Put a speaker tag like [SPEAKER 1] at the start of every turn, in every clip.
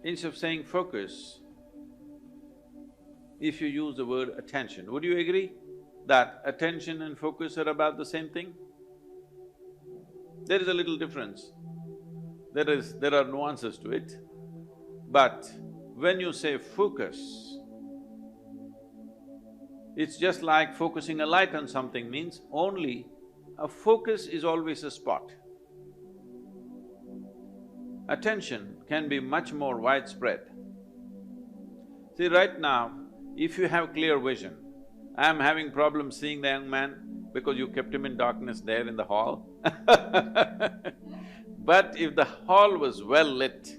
[SPEAKER 1] instead of saying focus, if you use the word attention, would you agree that attention and focus are about the same thing? There is a little difference. There are nuances to it. But when you say focus, it's just like focusing a light on something means only a focus is always a spot. Attention can be much more widespread. See, right now, if you have clear vision, I'm having problems seeing the young man because you kept him in darkness there in the hall But if the hall was well lit,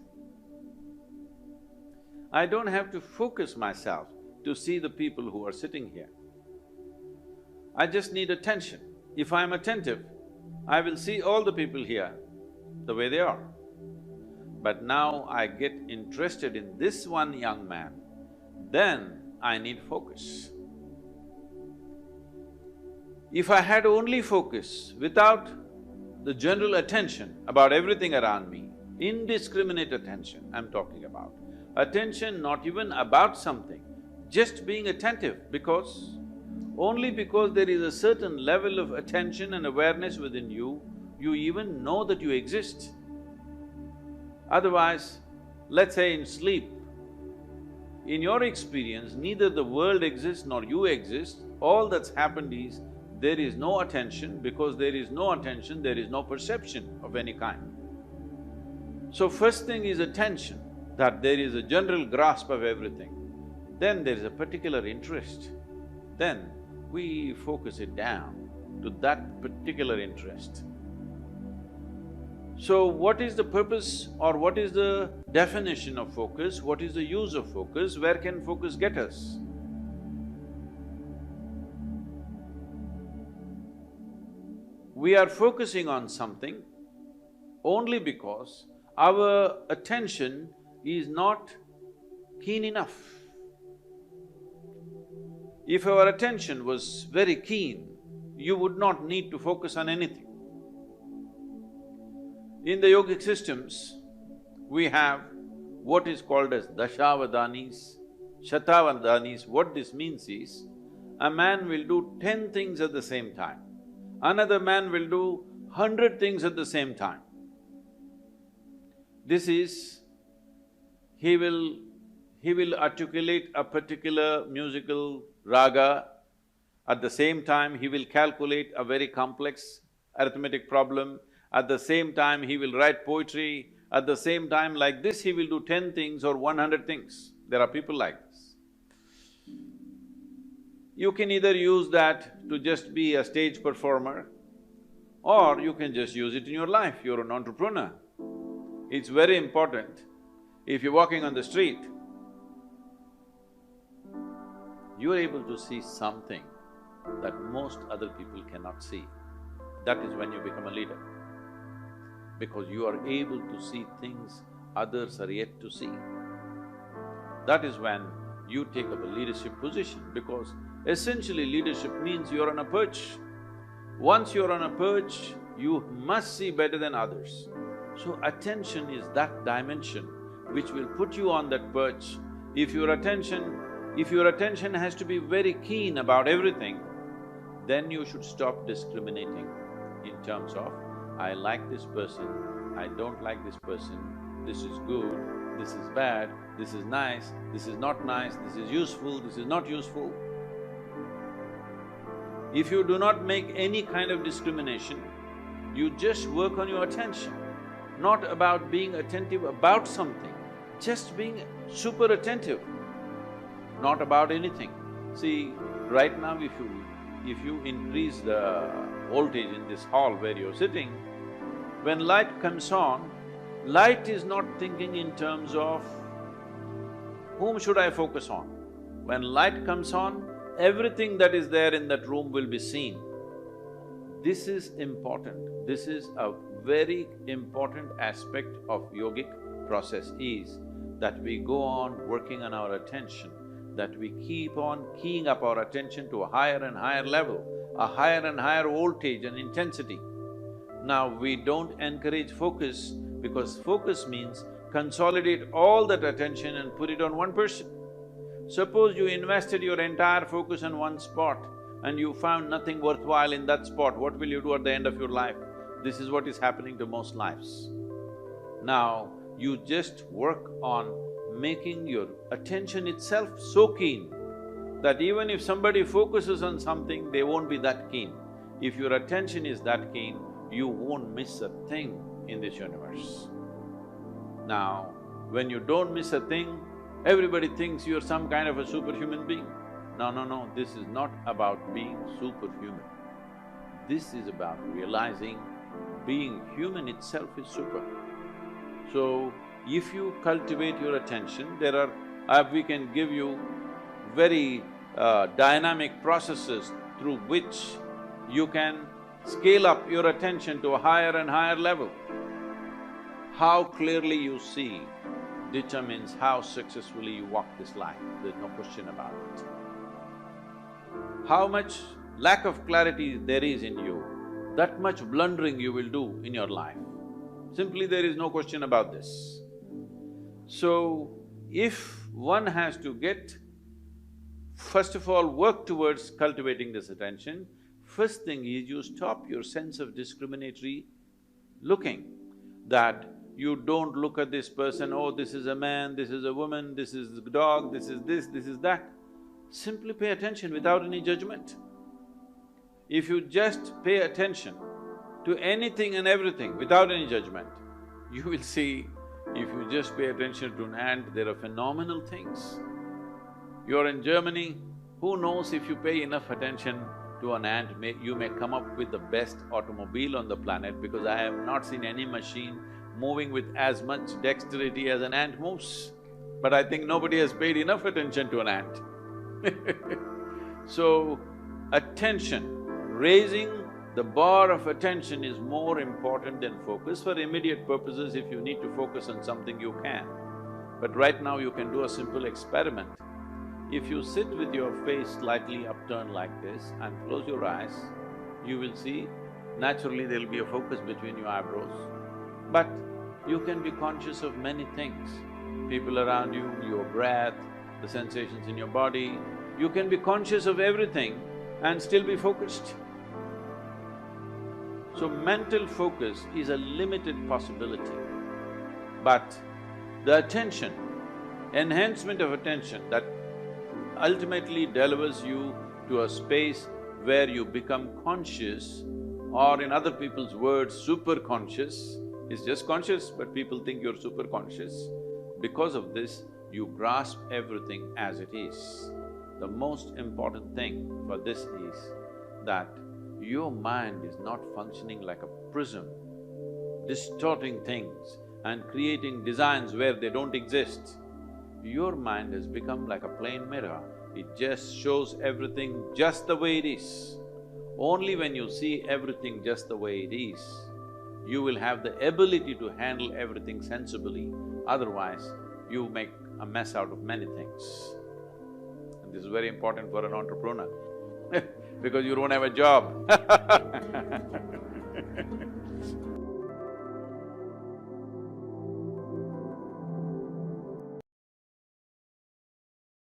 [SPEAKER 1] I don't have to focus myself to see the people who are sitting here. I just need attention. If I'm attentive, I will see all the people here the way they are. But now I get interested in this one young man, then I need focus. If I had only focus without the general attention about everything around me, indiscriminate attention I'm talking about, attention not even about something, just being attentive only because there is a certain level of attention and awareness within you, you even know that you exist. Otherwise, let's say in sleep, in your experience, neither the world exists nor you exist, all that's happened is there is no attention. Because there is no attention, there is no perception of any kind. So first thing is attention, that there is a general grasp of everything. Then there is a particular interest. Then we focus it down to that particular interest. So what is the purpose or what is the definition of focus? What is the use of focus? Where can focus get us? We are focusing on something only because our attention is not keen enough. If our attention was very keen, you would not need to focus on anything. In the yogic systems, we have what is called as dashavadanis, shatavadanis. What this means is, a man will do 10 things at the same time. Another man will do 100 things at the same time. This is, he will articulate a particular musical raga, at the same time he will calculate a very complex arithmetic problem, at the same time he will write poetry, at the same time like this he will do 10 things or 100 things. There are people like this. You can either use that to just be a stage performer, or you can just use it in your life, you're an entrepreneur. It's very important, if you're walking on the street, you're able to see something that most other people cannot see. That is when you become a leader, because you are able to see things others are yet to see. That is when you take up a leadership position, because essentially leadership means you're on a perch. Once you're on a perch, you must see better than others. So attention is that dimension which will put you on that perch. If your attention has to be very keen about everything, then you should stop discriminating in terms of, I like this person, I don't like this person, this is good, this is bad, this is nice, this is not nice, this is useful, this is not useful. If you do not make any kind of discrimination, you just work on your attention, not about being attentive about something, just being super attentive, not about anything. See, right now if you increase the voltage in this hall where you're sitting, when light comes on, light is not thinking in terms of, whom should I focus on? When light comes on, everything that is there in that room will be seen. This is important. This is a very important aspect of yogic process, is that we go on working on our attention, that we keep on keying up our attention to a higher and higher level, a higher and higher voltage and intensity. Now, we don't encourage focus because focus means consolidate all that attention and put it on one person. Suppose you invested your entire focus on one spot and you found nothing worthwhile in that spot, what will you do at the end of your life? This is what is happening to most lives. Now, you just work on making your attention itself so keen that even if somebody focuses on something, they won't be that keen. If your attention is that keen, you won't miss a thing in this universe. Now, when you don't miss a thing, everybody thinks you're some kind of a superhuman being. No, no, no, this is not about being superhuman. This is about realizing being human itself is super. So, if you cultivate your attention, we can give you very dynamic processes through which you can scale up your attention to a higher and higher level. How clearly you see determines how successfully you walk this life, there's no question about it. How much lack of clarity there is in you, that much blundering you will do in your life. Simply there is no question about this. So, if one has to first of all work towards cultivating this attention, first thing is you stop your sense of discriminatory looking, that you don't look at this person, oh, this is a man, this is a woman, this is a dog, this is that. Simply pay attention without any judgment. If you just pay attention to anything and everything without any judgment, you will see, if you just pay attention to an ant, there are phenomenal things. You're in Germany, who knows, if you pay enough attention to an ant, you may come up with the best automobile on the planet, because I have not seen any machine moving with as much dexterity as an ant moves. But I think nobody has paid enough attention to an ant. So, attention, raising the bar of attention is more important than focus. For immediate purposes, if you need to focus on something, you can. But right now you can do a simple experiment. If you sit with your face slightly upturned like this and close your eyes, you will see naturally there'll be a focus between your eyebrows. But you can be conscious of many things, people around you, your breath, the sensations in your body. You can be conscious of everything and still be focused. So mental focus is a limited possibility, but the attention, enhancement of attention that ultimately delivers you to a space where you become conscious, or in other people's words, super conscious, is just conscious, but people think you're super conscious. Because of this, you grasp everything as it is. The most important thing for this is that your mind is not functioning like a prism, distorting things and creating designs where they don't exist. Your mind has become like a plain mirror, it just shows everything just the way it is. Only when you see everything just the way it is, you will have the ability to handle everything sensibly, otherwise you make a mess out of many things. And this is very important for an entrepreneur because you don't have a job